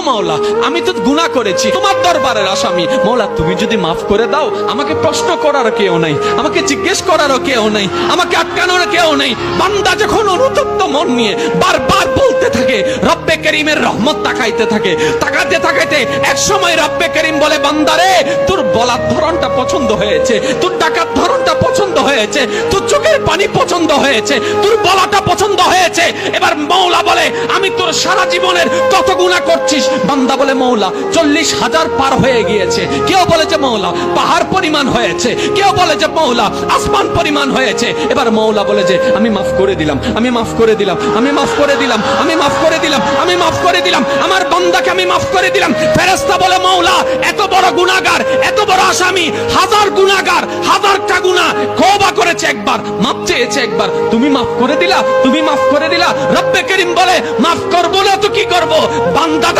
মাওলা, আমি তো গুনাহ করেছি, তোমার দরবারের আসামি। মাওলা তুমি যদি মাফ করে দাও, আমাকে প্রশ্ন করার কেউ নাই, আমাকে জিজ্ঞেস করার কেউ নাই, আমাকে আটকানোর কেউ নাই। বান্দা যখন অনুতপ্ত মন নিয়ে বারবার বলতে থাকে, রব্বে করিমের রহমত তাকাইতে থাকে, তাকাতে তাকাইতে এক সময় রব্বে করিম বলে, বান্দারে তোর বলার ধরনটা পছন্দ হয়েছে, তোর ডাকার ধরনটা পছন্দ হয়েছে, তোর চোখের পানি পছন্দ হয়েছে, তোর বলাটা পছন্দ হয়েছে। এবার মওলা বলে, আমি তোর সারা জীবনের কত গুনাহ করছিস? বান্দা বলে, মওলা 40,000 পার হয়ে গিয়েছে। কেউ বলে যে মওলা পাহাড় পরিমাণ হয়েছে, কেউ বলে যে মওলা আসমান পরিমাণ হয়েছে। এবার মওলা বলে যে আমি মাফ করে দিলাম, আমি মাফ করে দিলাম, আমি মাফ করে দিলাম, আমি মাফ করে দিলাম, আমি মাফ করে দিলাম, আমার বান্দাকে আমি মাফ করে দিলাম। ফেরেশতা বলে, মওলা এত বড় গুনাহগার, এত বড় আসামি, হাজার গুনাহগার, হাজারটা গুনাহ তওবা করেছে একবার, মাফ চেয়েছে একবার, তুমি মাফ করে দিলা, তুমি মাফ করে দিলা। রব্বে করিম বলে, মাফ করবো না তো কি করব? বান্দা